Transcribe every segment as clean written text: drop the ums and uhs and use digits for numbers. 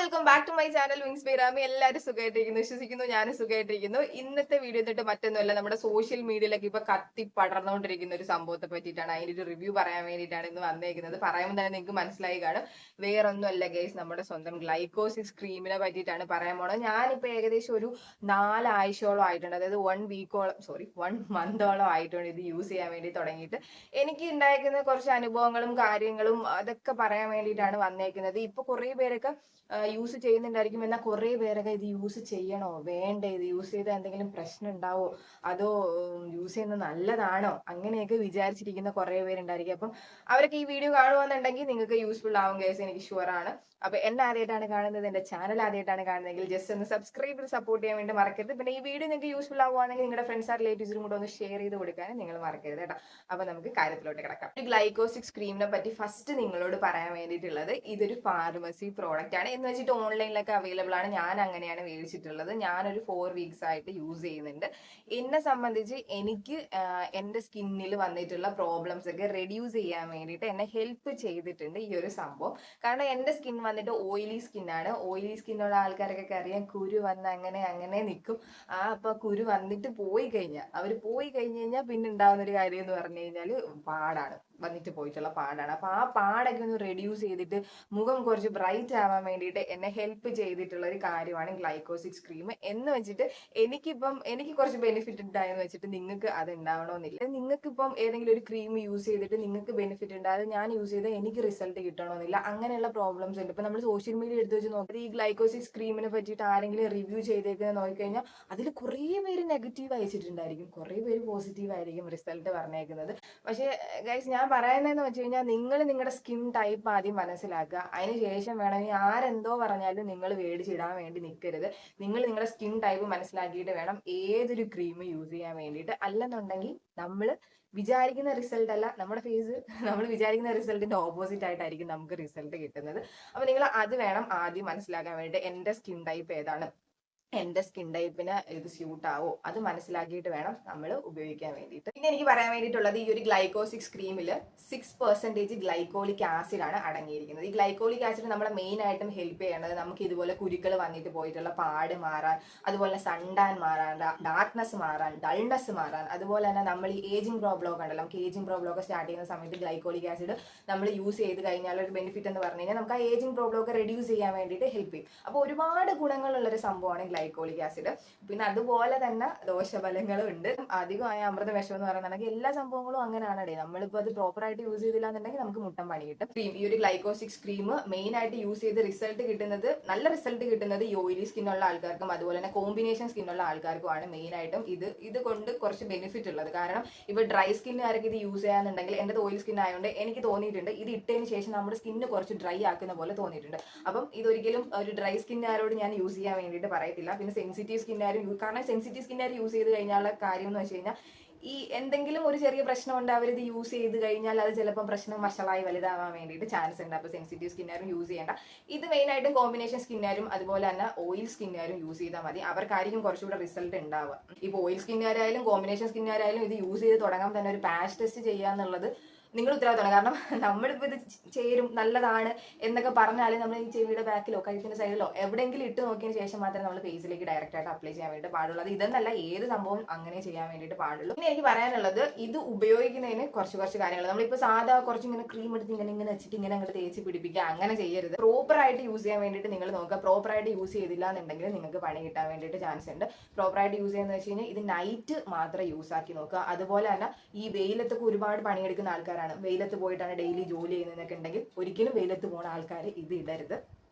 Welcome back to my channel wings ബൈറാമി. എല്ലാവരും സുഖമായിട്ടിരിക്കുന്നു വിശ്വസിക്കുന്നു. ഞാനും സുഖമായിട്ടിരിക്കുന്നു. ഇന്നത്തെ വീഡിയോ എന്നിട്ട് മറ്റൊന്നുമല്ല, നമ്മുടെ സോഷ്യൽ മീഡിയയിലൊക്കെ ഇപ്പൊ കത്തി പടർന്നുകൊണ്ടിരിക്കുന്ന ഒരു സംഭവത്തെ പറ്റിയിട്ടാണ്. അതിന്റെ ഒരു റിവ്യൂ പറയാൻ വേണ്ടിയിട്ടാണ് ഇന്ന് വന്നേക്കുന്നത്. പറയുമ്പോൾ തന്നെ നിങ്ങൾക്ക് മനസ്സിലായി കാണും, വേറൊന്നും അല്ല ഗൈസ്, നമ്മുടെ സ്വന്തം ഗ്ലൈക്കോസിസ് ക്രീമിനെ പറ്റിയിട്ടാണ് പറയാൻ പോണത്. ഞാനിപ്പോ ഏകദേശം ഒരു 4 ആഴ്ചയോളം ആയിട്ടുണ്ട്, അതായത് 1 മന്തോളം ആയിട്ടുണ്ട് ഇത് യൂസ് ചെയ്യാൻ വേണ്ടി തുടങ്ങിയിട്ട്. എനിക്ക് ഉണ്ടായിരിക്കുന്ന കുറച്ച് അനുഭവങ്ങളും കാര്യങ്ങളും അതൊക്കെ പറയാൻ വേണ്ടിയിട്ടാണ് വന്നേക്കുന്നത്. ഇപ്പൊ കുറെ പേരൊക്കെ യൂസ് ചെയ്യുന്നുണ്ടായിരിക്കും. എന്നാൽ കുറെ പേരൊക്കെ ഇത് യൂസ് ചെയ്യണോ വേണ്ടേ, ഇത് യൂസ് ചെയ്താൽ എന്തെങ്കിലും പ്രശ്നം ഉണ്ടാവോ, അതോ യൂസ് ചെയ്യുന്നത് നല്ലതാണോ, അങ്ങനെയൊക്കെ വിചാരിച്ചിരിക്കുന്ന കുറെ പേരുണ്ടായിരിക്കും. അപ്പം അവരൊക്കെ ഈ വീഡിയോ കാണുവാന്നുണ്ടെങ്കിൽ നിങ്ങൾക്ക് യൂസ്ഫുൾ ആവും ഗൈസ്, എനിക്ക് ഷുവർ ആണ്. അപ്പൊ എന്നെ ആദ്യമായിട്ടാണ് കാണുന്നത്, എന്റെ ചാനൽ ആദ്യമായിട്ടാണ് കാണുന്നതെങ്കിൽ ജസ്റ്റ് ഒന്ന് സബ്സ്ക്രൈബ് ചെയ്ത് സപ്പോർട്ട് ചെയ്യാൻ വേണ്ടി മറക്കരുത്. പിന്നെ ഈ വീഡിയോ നിങ്ങൾക്ക് യൂസ്ഫുൾ ആവുകയാണെങ്കിൽ നിങ്ങളുടെ ഫ്രണ്ട്സ് ആർ റിലേറ്റീവ്സിനും കൂടെ ഒന്ന് ഷെയർ ചെയ്ത് കൊടുക്കാനും നിങ്ങൾ മറക്കരുത് കേട്ടോ. അപ്പൊ നമുക്ക് കാര്യത്തിലോട്ട് കിടക്കാം. ഈ ഗ്ലൈക്കോസിസ് ക്രീമിനെ പറ്റി ഫസ്റ്റ് നിങ്ങളോട് പറയാൻ വേണ്ടിയിട്ടുള്ളത്, ഇതൊരു ഫാർമസി പ്രോഡക്റ്റ് ആണ് എന്ന് വെച്ചിട്ട് ഓൺലൈനിലൊക്കെ അവൈലബിൾ ആണ്. ഞാൻ അങ്ങനെയാണ് മേടിച്ചിട്ടുള്ളത്. ഞാനൊരു 4 വീക്സ് ആയിട്ട് യൂസ് ചെയ്യുന്നുണ്ട്. എന്നെ സംബന്ധിച്ച് എനിക്ക് എന്റെ സ്കിന്നിൽ വന്നിട്ടുള്ള പ്രോബ്ലംസ് ഒക്കെ റെഡ്യൂസ് ചെയ്യാൻ വേണ്ടിയിട്ട് എന്നെ ഹെൽപ്പ് ചെയ്തിട്ടുണ്ട് ഈ ഒരു സംഭവം. കാരണം എന്റെ സ്കിൻ വന്നിട്ട് ഓയിലി സ്കിന്നാണ്. ഓയിലി സ്കിന്നുള്ള ആൾക്കാരൊക്കെ അറിയാം, കുരു വന്ന് അങ്ങനെ അങ്ങനെ നിൽക്കും. അപ്പൊ കുരു വന്നിട്ട് പോയി കഴിഞ്ഞാൽ പിന്നെ ഉണ്ടാവുന്ന ഒരു കാര്യം എന്ന് പറഞ്ഞു കഴിഞ്ഞാൽ പാടാണ്, വന്നിട്ട് പോയിട്ടുള്ള പാടാണ്. അപ്പൊ ആ പാടൊക്കെ ഒന്ന് റെഡ്യൂസ് ചെയ്തിട്ട് മുഖം കുറച്ച് ബ്രൈറ്റ് ആവാൻ വേണ്ടിയിട്ട് എന്നെ ഹെൽപ്പ് ചെയ്തിട്ടുള്ള ഒരു കാര്യമാണ് ഗ്ലൈക്കോസിസ് ക്രീം. എന്ന് വെച്ചിട്ട് എനിക്ക് കുറച്ച് ബെനിഫിറ്റ് ഉണ്ടായെന്ന് വെച്ചിട്ട് നിങ്ങൾക്ക് അത് ഉണ്ടാവണമെന്നില്ല. നിങ്ങൾക്ക് ഇപ്പം ഏതെങ്കിലും ഒരു ക്രീം യൂസ് ചെയ്തിട്ട് നിങ്ങൾക്ക് ബെനിഫിറ്റ് ഉണ്ട്, അത് ഞാൻ യൂസ് ചെയ്ത് എനിക്ക് റിസൾട്ട് കിട്ടണമെന്നില്ല. അങ്ങനെയുള്ള പ്രോബ്ലംസ് ഉണ്ട്. ഇപ്പൊ നമ്മൾ സോഷ്യൽ മീഡിയ എടുത്ത് വെച്ച് നോക്കിയത് ഈ ഗ്ലൈക്കോസിസ് ക്രീമിനെ പറ്റിയിട്ട് ആരെങ്കിലും റിവ്യൂ ചെയ്തേക്കുന്നത് നോക്കിക്കഴിഞ്ഞാൽ അതിൽ കുറേ പേര് നെഗറ്റീവ് അയച്ചിട്ടുണ്ടായിരിക്കും, കുറേ പേര് പോസിറ്റീവ് ആയിരിക്കും റിസൾട്ട് പറഞ്ഞേക്കുന്നത്. പക്ഷേ ഗൈസ്, ഞാൻ പറയുന്നതെന്ന് വെച്ച് കഴിഞ്ഞാൽ നിങ്ങൾ നിങ്ങളുടെ സ്കിൻ ടൈപ്പ് ആദ്യം മനസ്സിലാക്കുക. അതിനുശേഷം വേണമെങ്കിൽ ആരെന്തോ പറഞ്ഞാലും നിങ്ങൾ മേടിച്ചിടാൻ വേണ്ടി നിൽക്കരുത്. നിങ്ങൾ നിങ്ങളുടെ സ്കിൻ ടൈപ്പ് മനസ്സിലാക്കിയിട്ട് വേണം ഏതൊരു ക്രീം യൂസ് ചെയ്യാൻ വേണ്ടിയിട്ട്. അല്ലെന്നുണ്ടെങ്കിൽ നമ്മൾ വിചാരിക്കുന്ന റിസൾട്ട് അല്ല, നമ്മുടെ ഫേസ് നമ്മൾ വിചാരിക്കുന്ന റിസൾട്ടിന്റെ ഓപ്പോസിറ്റ് ആയിട്ടായിരിക്കും നമുക്ക് റിസൾട്ട് കിട്ടുന്നത്. അപ്പൊ നിങ്ങൾ അത് വേണം ആദ്യം മനസ്സിലാക്കാൻ വേണ്ടിയിട്ട്. എന്റെ സ്കിൻ ടൈപ്പ് ഏതാണ്, എന്റെ സ്കിൻ ടൈപ്പിന് ഇത് സ്യൂട്ട് ആവോ, അത് മനസ്സിലാക്കിയിട്ട് വേണം നമ്മൾ ഉപയോഗിക്കാൻ വേണ്ടിയിട്ട്. പിന്നെ എനിക്ക് പറയാൻ വേണ്ടിയിട്ടുള്ളത്, ഈ ഒരു ഗ്ലൈക്കോസിസ് ക്രീമിൽ 6% ഗ്ലൈക്കോളിക് ആസിഡ് ആണ് അടങ്ങിയിരിക്കുന്നത്. ഈ ഗ്ലൈക്കോളിക് ആസിഡ് നമ്മളെ മെയിൻ ആയിട്ടും ഹെൽപ്പ് ചെയ്യേണ്ടത് നമുക്ക് ഇതുപോലെ കുരുക്കൾ വന്നിട്ട് പോയിട്ടുള്ള പാട് മാറാൻ, അതുപോലെ സൺടാൻ മാറാൻ, ഡാർക്ക്നെസ് മാറാൻ, ഡൾനെസ് മാറാൻ, അതുപോലെ തന്നെ നമ്മൾ ഈ ഏജിങ് പ്രോബ്ലം ഒക്കെ ഉണ്ടല്ലോ, നമുക്ക് ഏജിങ് പ്രോബ്ലം ഒക്കെ സ്റ്റാർട്ട് ചെയ്യുന്ന സമയത്ത് ഗ്ലൈക്കോളിക് ആസിഡ് നമ്മൾ യൂസ് ചെയ്ത് കഴിഞ്ഞാൽ ഒരു ബെനിഫിറ്റ് എന്ന് പറഞ്ഞു കഴിഞ്ഞാൽ നമുക്ക് ആ ഏജിങ് പ്രോബ്ലം ഒക്കെ റെഡ്യൂസ് ചെയ്യാൻ വേണ്ടിയിട്ട് ഹെൽപ്പ് ചെയ്യും. അപ്പോൾ ഒരുപാട് ഗുണങ്ങളുള്ളൊരു സംഭവമാണ് ഗ്ലൈക്കോളിക് ആസിഡ്. പിന്നെ അതുപോലെ തന്നെ ദോഷഫലങ്ങളും ഉണ്ട്. അധികമായ അമൃത വിഷം എന്ന് പറയുന്നുണ്ടെങ്കിൽ എല്ലാ സംഭവങ്ങളും അങ്ങനെയാണേ. നമ്മളിപ്പോൾ അത് പ്രോപ്പർ ആയിട്ട് യൂസ് ചെയ്തില്ല എന്നുണ്ടെങ്കിൽ നമുക്ക് മുട്ടം പണി കിട്ടും. ഈ ഒരു ഗ്ലൈക്കോസിസ് ക്രീം മെയിൻ ആയിട്ട് യൂസ് ചെയ്ത് റിസൾട്ട് കിട്ടുന്നത്, നല്ല റിസൾട്ട് കിട്ടുന്നത് ഈ ഓയിലി സ്കിന്നുള്ള ആൾക്കാർക്കും അതുപോലെ തന്നെ കോമ്പിനേഷൻ സ്കിന്നുള്ള ആൾക്കാർക്കുമാണ് മെയിൻ ആയിട്ടും ഇത് കൊണ്ട് കുറച്ച് ബെനിഫിറ്റ് ഉള്ളത്. കാരണം ഇപ്പൊ ഡ്രൈ സ്കിന്നുകാർക്ക് ഇത് യൂസ് ചെയ്യാന്നുണ്ടെങ്കിൽ, എൻ്റെ ഓയിൽ സ്കിൻ ആയതുകൊണ്ട് എനിക്ക് തോന്നിയിട്ടുണ്ട് ഇത് ഇട്ടതിന് ശേഷം നമ്മുടെ സ്കിന്ന് കുറച്ച് ഡ്രൈ ആക്കുന്ന പോലെ തോന്നിയിട്ടുണ്ട്. അപ്പം ഇതൊരിക്കലും ഒരു ഡ്രൈ സ്കിന്നുകാരോട് ഞാൻ യൂസ് ചെയ്യാൻ വേണ്ടിയിട്ട് പറയത്തില്ല. പിന്നെ സെൻസിറ്റീവ് സ്കിന്നുകാരും, കാരണം സെൻസിറ്റീവ് സ്കിന്നുകാർ യൂസ് ചെയ്ത് കഴിഞ്ഞാലുള്ള കാര്യം എന്ന് വെച്ച് കഴിഞ്ഞാൽ, ഈ എന്തെങ്കിലും ഒരു ചെറിയ പ്രശ്നമുണ്ട് അവരിത് യൂസ് ചെയ്ത് കഴിഞ്ഞാൽ അത് ചിലപ്പോൾ പ്രശ്നം വഷളായി വലുതാവാൻ വേണ്ടിയിട്ട് ചാൻസ് ഉണ്ട്. അപ്പോൾ സെൻസിറ്റീവ് സ്കിന്നുകാരും യൂസ് ചെയ്യേണ്ട. ഇത് മെയിനായിട്ടും കോമ്പിനേഷൻ സ്കിന്നുകാരും അതുപോലെ തന്നെ ഓയിൽ സ്കിന്നുകാരും യൂസ് ചെയ്താൽ മതി. അവർക്കായിരിക്കും കുറച്ചുകൂടെ റിസൾട്ട് ഉണ്ടാവുക. ഇപ്പോൾ ഓയിൽ സ്കിന്നുകാരായാലും കോമ്പിനേഷൻ സ്കിന്നുകാരായാലും ഇത് യൂസ് ചെയ്ത് തുടങ്ങാൻ തന്നെ ഒരു പാച്ച് ടെസ്റ്റ് ചെയ്യുക എന്നുള്ളത് നിങ്ങൾ ഉത്തരവാദിത്തമാണ്. കാരണം നമ്മളിപ്പോൾ ഇത് ചേരും നല്ലതാണ് എന്നൊക്കെ പറഞ്ഞാൽ നമ്മൾ ഈ ചെവിയുടെ ബാക്കിലോ കഴുത്തിന്റെ സൈഡിലോ എവിടെയെങ്കിലും ഇട്ട് നോക്കിയതിന് ശേഷം മാത്രമേ നമ്മൾ ഫേസിലേക്ക് ഡയറക്റ്റ് ആയിട്ട് അപ്ലൈ ചെയ്യാൻ വേണ്ടി പാടുള്ളൂ. അത് ഇതെന്നല്ല, ഏത് സംഭവം അങ്ങനെ ചെയ്യാൻ വേണ്ടിയിട്ട് പാടുള്ളൂ. പിന്നെ എനിക്ക് പറയാനുള്ളത്, ഇത് ഉപയോഗിക്കുന്നതിന് കുറച്ച് കാര്യങ്ങൾ. നമ്മളിപ്പോൾ സാധാ കുറച്ച് ഇങ്ങനെ ക്രീം എടുത്ത് ഇങ്ങനെ വെച്ചിട്ട് ഇങ്ങനെ അങ്ങോട്ട് തേച്ച് പിടിപ്പിക്കുക, അങ്ങനെ ചെയ്യരുത്. പ്രോപ്പർ ആയിട്ട് യൂസ് ചെയ്യാൻ വേണ്ടിയിട്ട് നിങ്ങൾ നോക്കുക. പ്രോപ്പർ ആയിട്ട് യൂസ് ചെയ്തില്ല എന്നുണ്ടെങ്കിൽ നിങ്ങൾക്ക് പണി കിട്ടാൻ വേണ്ടിയിട്ട് ചാൻസ് ഉണ്ട്. പ്രോപ്പർ ആയിട്ട് യൂസ് ചെയ്യുന്നത് വെച്ച് കഴിഞ്ഞാൽ ഇത് നൈറ്റ് മാത്രം യൂസ് ആക്കി നോക്കുക. അതുപോലെ തന്നെ ഈ വെയിലത്തൊക്കെ ഒരുപാട് പണിയെടുക്കുന്ന ആൾക്കാരാണ്, വെയിലത്ത് പോയിട്ടാണ് ഡെയിലി ജോലി ചെയ്യുന്നതൊക്കെ ഉണ്ടെങ്കിൽ ഒരിക്കലും വെയിലത്ത് പോകുന്ന ആൾക്കാർ ഇത് ഇടരുത്.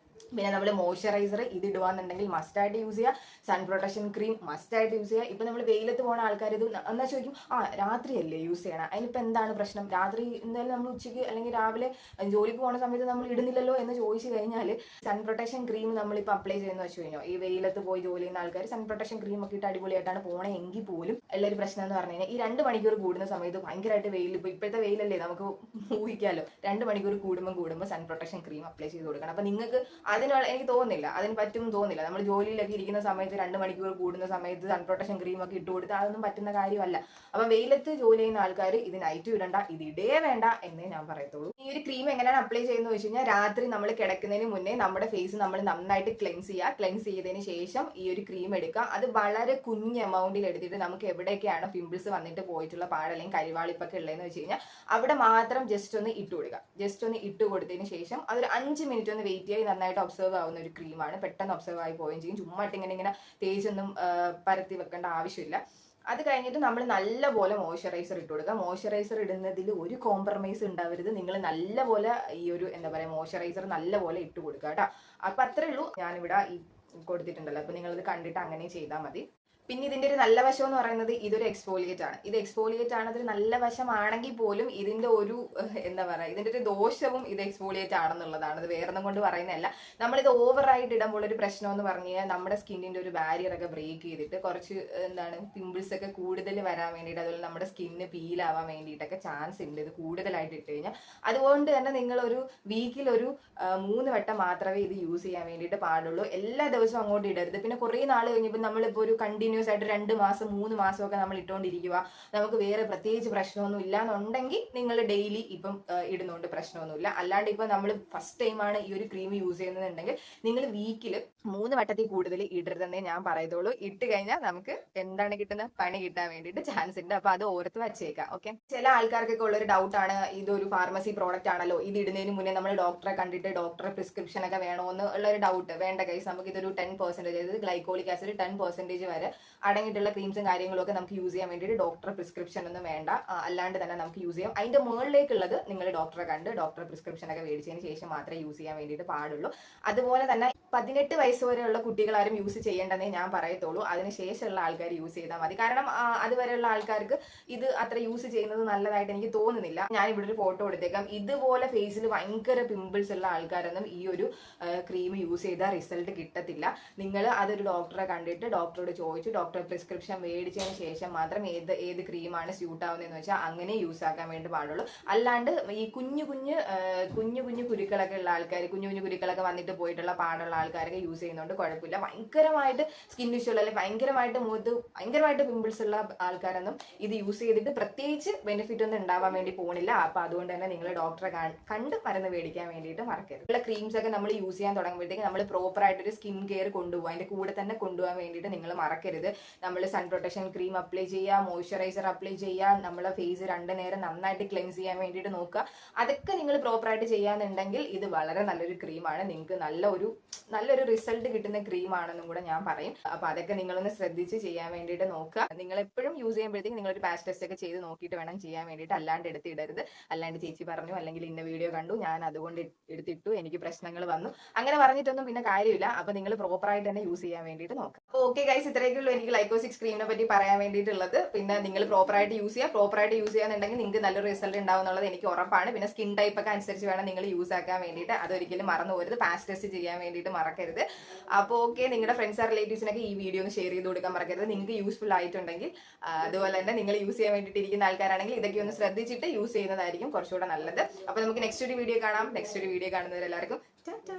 പിന്നെ നമ്മൾ മോയ്സ്ചറൈസർ ഇത് ഇടുവാന്നുണ്ടെങ്കിൽ മസ്റ്റായിട്ട് യൂസ് ചെയ്യുക. സൺ പ്രൊട്ടക്ഷൻ ക്രീം മസ്റ്റായിട്ട് യൂസ് ചെയ്യുക. ഇപ്പം നമ്മൾ വെയിലത്ത് പോകുന്ന ആൾക്കാർ ഇത് എന്നാൽ ചോദിക്കും, രാത്രിയല്ലേ യൂസ് ചെയ്യണം, അതിനിപ്പോൾ എന്താണ് പ്രശ്നം, രാത്രി എന്തായാലും നമ്മൾ ഉച്ചയ്ക്ക് അല്ലെങ്കിൽ രാവിലെ ജോലിക്ക് പോകുന്ന സമയത്ത് നമ്മൾ ഇടുന്നില്ലല്ലോ എന്ന് ചോദിച്ചു കഴിഞ്ഞാൽ, സൺ പ്രൊട്ടക്ഷൻ ക്രീം നമ്മളിപ്പോൾ അപ്ലൈ ചെയ്യുന്ന വെച്ച് കഴിഞ്ഞാൽ, ഈ വെയിലത്ത് പോയി ജോലി ചെയ്യുന്ന ആൾക്കാർ സൺ പ്രൊട്ടക്ഷൻ ക്രീം ഒക്കെ ഇട്ട് അടിപൊളിയായിട്ടാണ് പോണേ എങ്കിൽ പോലും ഉള്ളൊരു പ്രശ്നം എന്ന് പറഞ്ഞു കഴിഞ്ഞാൽ, ഈ 2 മണിക്കൂർ കൂടുന്ന സമയത്ത് ഭയങ്കരമായിട്ട് വെയിൽ, ഇപ്പോൾ ഇപ്പോഴത്തെ വെയിലല്ലേ നമുക്ക് ഊഹിക്കാമല്ലോ, 2 മണിക്കൂർ കൂടുമ്പോൾ സൺ പ്രൊട്ടക്ഷൻ ക്രീം അപ്ലൈ ചെയ്ത് കൊടുക്കണം. അപ്പം നിങ്ങൾക്ക് അതിനുള്ള എനിക്ക് തോന്നുന്നില്ല, അതിന് പറ്റും തോന്നുന്നില്ല. നമ്മൾ ജോലിയിലൊക്കെ ഇരിക്കുന്ന സമയത്ത് 2 മണിക്കൂർ കൂടുന്ന സമയത്ത് സൺ പ്രൊട്ടക്ഷൻ ക്രീം ഒക്കെ ഇട്ട് കൊടുത്താൽ അതൊന്നും പറ്റുന്ന കാര്യമല്ല. അപ്പൊ വെയിലത്ത് ജോലി ചെയ്യുന്ന ആൾക്കാർ ഇത് നൈറ്റ് ഇടണ്ട, ഇത് ഇടേ വേണ്ട എന്നേ ഞാൻ പറയത്തുള്ളൂ. ഈ ഒരു ക്രീം എങ്ങനെയാണ് അപ്ലൈ ചെയ്യുന്നത് വെച്ച് കഴിഞ്ഞാൽ, രാത്രി നമ്മൾ കിടക്കുന്നതിന് മുന്നേ നമ്മുടെ ഫേസ് നമ്മൾ നന്നായിട്ട് ക്ലെൻസ് ചെയ്യുക. ക്ലെൻസ് ചെയ്തതിന് ശേഷം ഈ ഒരു ക്രീം എടുക്കുക. അത് വളരെ കുഞ്ഞ് എമൗണ്ടിൽ എടുത്തിട്ട് നമുക്ക് എവിടെയൊക്കെയാണ് പിമ്പിൾസ് വന്നിട്ട് പോയിട്ടുള്ള പാട് അല്ലെങ്കിൽ കരിവാളിപ്പൊക്കെ ഉള്ളതെന്ന് വെച്ച് കഴിഞ്ഞാൽ അവിടെ മാത്രം ജസ്റ്റ് ഒന്ന് ഇട്ട് കൊടുക്കുക. ജസ്റ്റ് ഒന്ന് ഇട്ട് കൊടുത്തതിന് ശേഷം അതൊരു 5 മിനിറ്റ് ഒന്ന് വെയിറ്റ് ചെയ്ത് നന്നായിട്ട് ഒബ്സർവ് ആവുന്ന ഒരു ക്രീമാണ്. പെട്ടെന്ന് ഒബ്സർവ് ആയി പോവുകയും ചെയ്യും. ചുമ്മാ ഇങ്ങനെ തേച്ചൊന്നും പരത്തി വെക്കേണ്ട ആവശ്യമില്ല. അത് കഴിഞ്ഞിട്ട് നമ്മൾ നല്ലപോലെ മോയ്സ്ചറൈസർ ഇട്ട് കൊടുക്കുക. മോയ്സ്ചറൈസർ ഇടുന്നതിൽ ഒരു കോംപ്രമൈസ് ഉണ്ടാവരുത്. നിങ്ങൾ നല്ലപോലെ ഈ ഒരു എന്താ പറയുക മോയ്സ്ചറൈസർ നല്ലപോലെ ഇട്ട് കൊടുക്കുക കേട്ടോ. അപ്പൊ അത്രേ ഉള്ളൂ. ഞാനിവിടെ ഈ കൊടുത്തിട്ടുണ്ടല്ലോ, അപ്പൊ നിങ്ങളിത് കണ്ടിട്ട് അങ്ങനെ ചെയ്താൽ മതി. പിന്നെ ഇതിന്റെ ഒരു നല്ല വശം എന്ന് പറയുന്നത് ഇതൊരു എക്സ്ഫോലിയേറ്റ് ആണ്. ഇത് എക്സ്ഫോലിയേറ്റ് ആണ്, അതൊരു നല്ല വശമാണെങ്കിൽ പോലും ഇതിന്റെ ഒരു എന്താ പറയുക, ഇതിന്റെ ഒരു ദോഷവും ഇത് എക്സ്ഫോലിയേറ്റ് ആണെന്നുള്ളതാണ്. അത് വേറൊന്നും കൊണ്ട് പറയുന്നതല്ല. നമ്മളിത് ഓവറായിട്ട് ഇടുമ്പോൾ ഒരു പ്രശ്നം എന്ന് പറഞ്ഞു കഴിഞ്ഞാൽ നമ്മുടെ സ്കിന്നിന്റെ ഒരു ബാരിയർ ഒക്കെ ബ്രേക്ക് ചെയ്തിട്ട് കുറച്ച് എന്താണ് പിമ്പിൾസ് ഒക്കെ കൂടുതൽ വരാൻ വേണ്ടിയിട്ട്, അതുപോലെ നമ്മുടെ സ്കിന്ന് പീലാവാൻ വേണ്ടിയിട്ടൊക്കെ ചാൻസ് ഉണ്ട് ഇത് കൂടുതലായിട്ട് ഇട്ട് കഴിഞ്ഞാൽ. അതുകൊണ്ട് തന്നെ നിങ്ങൾ ഒരു വീക്കിൽ ഒരു 3 വട്ടം മാത്രമേ ഇത് യൂസ് ചെയ്യാൻ വേണ്ടിയിട്ട് പാടുള്ളൂ. എല്ലാ ദിവസവും അങ്ങോട്ട് ഇടരുത്. പിന്നെ കുറേ നാൾ കഴിഞ്ഞപ്പോൾ നമ്മളിപ്പോൾ ഒരു കണ്ടിന്യൂസ് ആയിട്ട് 2 മാസം 3 മാസമൊക്കെ നമ്മൾ ഇട്ടുകൊണ്ടിരിക്കുക, നമുക്ക് വേറെ പ്രത്യേകിച്ച് പ്രശ്നമൊന്നും ഇല്ല എന്നുണ്ടെങ്കിൽ നിങ്ങൾ ഡെയിലി ഇപ്പം ഇടുന്നതുകൊണ്ട് പ്രശ്നമൊന്നുമില്ല. അല്ലാണ്ട് ഇപ്പം നമ്മൾ ഫസ്റ്റ് ടൈമാണ് ഈ ഒരു ക്രീം യൂസ് ചെയ്യുന്നതെന്നുണ്ടെങ്കിൽ നിങ്ങൾ വീക്കിൽ 3 വട്ടത്തിൽ കൂടുതൽ ഇടരുതെന്നേ ഞാൻ പറയത്തുള്ളൂ. ഇട്ട് കഴിഞ്ഞാൽ നമുക്ക് എന്താണ് കിട്ടുന്ന പണി കിട്ടാൻ വേണ്ടിയിട്ട് ചാൻസ് ഉണ്ട്. അപ്പൊ അത് ഓർത്ത് വച്ചേക്കാം. ഓക്കെ, ചില ആൾക്കാർക്കൊക്കെ ഉള്ളൊരു ഡൗട്ടാണ്, ഇതൊരു ഫാർമസി പ്രോഡക്റ്റ് ആണല്ലോ, ഇത് ഇടുന്നതിന് മുന്നേ നമ്മൾ ഡോക്ടറെ കണ്ടിട്ട് ഡോക്ടറെ പ്രിസ്ക്രിപ്ഷൻ ഒക്കെ വേണമെന്ന് ഉള്ളൊരു ഡൗട്ട്. വേണ്ട ഗൈസ്, നമുക്ക് ഇതൊരു 10%, അതായത് ഗ്ലൈക്കോളിക് ആസിഡ് 10% വരെ അടങ്ങിയിട്ടുള്ള ക്രീംസും കാര്യങ്ങളും ഒക്കെ നമുക്ക് യൂസ് ചെയ്യാൻ വേണ്ടിയിട്ട് ഡോക്ടറെ പ്രിസ്ക്രിപ്ഷൻ ഒന്നും വേണ്ട, അല്ലാണ്ട് തന്നെ നമുക്ക് യൂസ് ചെയ്യാം. അതിന്റെ മുകളിലേക്കുള്ളത് നിങ്ങൾ ഡോക്ടറെ കണ്ട് ഡോക്ടറെ പ്രിസ്ക്രിപ്ഷൻ ഒക്കെ മേടിച്ചതിന് ശേഷം മാത്രമേ യൂസ് ചെയ്യാൻ വേണ്ടിയിട്ട് പാടുള്ളൂ. അതുപോലെ തന്നെ 18 വയസ്സ് വരെയുള്ള കുട്ടികളാരും യൂസ് ചെയ്യേണ്ടെന്നേ ഞാൻ പറയത്തുള്ളൂ. അതിനുശേഷമുള്ള ആൾക്കാർ യൂസ് ചെയ്താൽ മതി. കാരണം അതുവരെയുള്ള ആൾക്കാർക്ക് ഇത് അത്ര യൂസ് ചെയ്യുന്നത് നല്ലതായിട്ട് എനിക്ക് തോന്നുന്നില്ല. ഞാൻ ഇവിടെ ഒരു ഫോട്ടോ എടുത്തേക്കാം. ഇതുപോലെ ഫേസിൽ ഭയങ്കര പിമ്പിൾസ് ഉള്ള ആൾക്കാരൊന്നും ഈ ഒരു ക്രീം യൂസ് ചെയ്താൽ റിസൾട്ട് കിട്ടത്തില്ല. നിങ്ങൾ അതൊരു ഡോക്ടറെ കണ്ടിട്ട് ഡോക്ടറോട് ചോദിച്ചു ഡോക്ടർ പ്രിസ്ക്രിപ്ഷൻ മേടിച്ചതിന് ശേഷം മാത്രം ഏത് ക്രീമാണ് സ്യൂട്ട് ആവുന്നതെന്ന് വെച്ചാൽ അങ്ങനെ യൂസ് ആക്കാൻ വേണ്ടി പാടുള്ളൂ. അല്ലാണ്ട് ഈ കുഞ്ഞു കുഞ്ഞു കുരുക്കളൊക്കെ ഉള്ള ആൾക്കാർ, കുഞ്ഞു കുരുക്കളൊക്കെ വന്നിട്ട് പോയിട്ടുള്ള പാടുള്ള ആൾക്കാരൊക്കെ യൂസ് ചെയ്യുന്നതുകൊണ്ട് കുഴപ്പമില്ല. ഭയങ്കരമായിട്ട് സ്കിൻ ഇഷ്യൂ അല്ലെങ്കിൽ ഭയങ്കരമായിട്ട് പിമ്പിൾസ് ഉള്ള ആൾക്കാരൊന്നും ഇത് യൂസ് ചെയ്തിട്ട് പ്രത്യേകിച്ച് ബെനിഫിറ്റ് ഒന്നും ഉണ്ടാവാൻ വേണ്ടി പോണില്ല. അപ്പൊ അതുകൊണ്ട് തന്നെ നിങ്ങൾ ഡോക്ടറെ കണ്ട് മരുന്ന് മേടിക്കാൻ വേണ്ടിയിട്ട് മറക്കരുത്. ഉള്ള ക്രീംസ് ഒക്കെ നമ്മൾ യൂസ് ചെയ്യാൻ തുടങ്ങുമ്പോഴത്തേക്ക് നമ്മൾ പ്രോപ്പർ ആയിട്ട് ഒരു സ്കിൻ കെയർ കൊണ്ടുപോകും. അതിന്റെ കൂടെ തന്നെ കൊണ്ടുപോകാൻ വേണ്ടിയിട്ട് നിങ്ങൾ മറക്കരുത്. നമ്മൾ സൺ പ്രൊട്ടക്ഷൻ ക്രീം അപ്ലൈ ചെയ്യുക, മോയ്സ്ചറൈസർ അപ്ലൈ ചെയ്യുക, നമ്മളെ ഫേസ് 2 നേരം നന്നായിട്ട് ക്ലെൻസ് ചെയ്യാൻ വേണ്ടിയിട്ട് നോക്കുക. അതൊക്കെ നിങ്ങൾ പ്രോപ്പറായിട്ട് ചെയ്യാന്നുണ്ടെങ്കിൽ ഇത് വളരെ നല്ലൊരു ക്രീമാണ്. നിങ്ങൾക്ക് നല്ലൊരു റിസൾട്ട് കിട്ടുന്ന ക്രീമാണെന്നും കൂടെ ഞാൻ പറയും. അപ്പൊ അതൊക്കെ നിങ്ങളൊന്ന് ശ്രദ്ധിച്ച് ചെയ്യാൻ വേണ്ടിയിട്ട് നോക്കുക. നിങ്ങൾ എപ്പോഴും യൂസ് ചെയ്യുമ്പോഴത്തേക്ക് നിങ്ങളൊരു പാച്ച് ടെസ്റ്റ് ഒക്കെ ചെയ്ത് നോക്കിയിട്ട് വേണം ചെയ്യാൻ വേണ്ടിയിട്ട്. അല്ലാണ്ട് എടുത്തിടരുത്. അല്ലാണ്ട് ചേച്ചി പറഞ്ഞു അല്ലെങ്കിൽ ഇന്ന വീഡിയോ കണ്ടു ഞാൻ അതുകൊണ്ട് എടുത്തിട്ടു എനിക്ക് പ്രശ്നങ്ങൾ വന്നു അങ്ങനെ പറഞ്ഞിട്ടൊന്നും പിന്നെ കാര്യമില്ല. അപ്പൊ നിങ്ങൾ പ്രോപ്പറായിട്ട് തന്നെ യൂസ് ചെയ്യാൻ വേണ്ടിയിട്ട് നോക്കുക. ഓക്കെ ഗൈസ്, ഇത്രയൊക്കെയുള്ളൂ എനിക്ക് ലൈക്കോസിക് ക്രീമിനെ പറ്റി പറയാൻ വേണ്ടിയിട്ടുള്ളത്. പിന്നെ നിങ്ങൾ പ്രോപ്പറായിട്ട് യൂസ് ചെയ്യാന്നുണ്ടെങ്കിൽ നിങ്ങൾക്ക് നല്ലൊരു റിസൾട്ട് ഉണ്ടാവും എന്നുള്ളത് എനിക്ക് ഉറപ്പാണ്. പിന്നെ സ്കിൻ ടൈപ്പ് ഒക്കെ അനുസരിച്ച് വേണം നിങ്ങൾ യൂസ് ആക്കാൻ വേണ്ടിയിട്ട്. അതൊരിക്കലും മറന്നു പോകരുത്. പാച്ച് ടെസ്റ്റ് ചെയ്യാൻ വേണ്ടിയിട്ട് മറക്കരുത്. അപ്പോൾ ഓക്കെ, നിങ്ങളുടെ ഫ്രണ്ട്സ് ആൻഡ് റിലേറ്റീവ്സിനൊക്കെ ഈ വീഡിയോ ഒന്ന് ഷെയർ ചെയ്ത് കൊടുക്കാൻ മറക്കരുത്. നിങ്ങൾക്ക് യൂസ്ഫുൾ ആയിട്ടുണ്ടെങ്കിൽ. അതുപോലെ തന്നെ നിങ്ങൾ യൂസ് ചെയ്യാൻ വേണ്ടിയിട്ട് ഇരിക്കുന്ന ആൾക്കാരാണെങ്കിൽ ഇതൊക്കെ ഒന്ന് ശ്രദ്ധിച്ചിട്ട് യൂസ് ചെയ്യുന്നതായിരിക്കും കുറച്ചുകൂടെ നല്ലത്. അപ്പോൾ നമുക്ക് നെക്സ്റ്റ് ഒരു വീഡിയോ കാണാം. നെക്സ്റ്റ് ഒരു വീഡിയോ കാണുന്നവരെല്ലാവർക്കും ടാറ്റാ.